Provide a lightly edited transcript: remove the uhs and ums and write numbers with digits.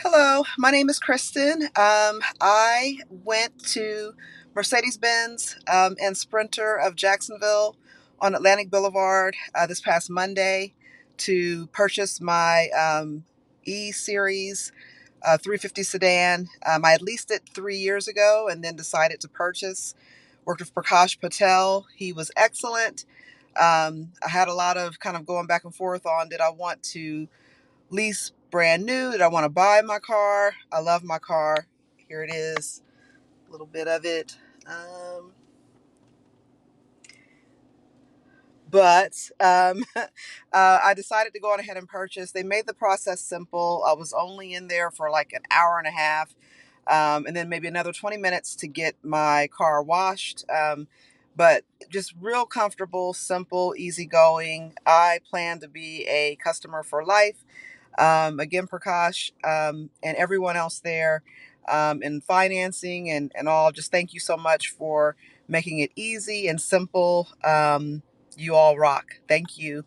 Hello, my name is Kristin. I went to Mercedes-Benz and Sprinter of Jacksonville on Atlantic Boulevard this past Monday to purchase my E-Series 350 sedan. I had leased it 3 years ago and then decided to purchase. Worked with Prakash Patel. He was excellent. I had a lot of kind of going back and forth on did I want to lease brand new? Did I want to buy my car? I love my car. Here it is, a little bit of it. Um, but I decided to go on ahead and purchase. They made the process simple. I was only in there for like an hour and a half, and then maybe another 20 minutes to get my car washed. But just real comfortable, simple, easygoing. I plan to be a customer for life. Again, Prakash, and everyone else there in financing and all, just thank you so much for making it easy and simple. You all rock. Thank you.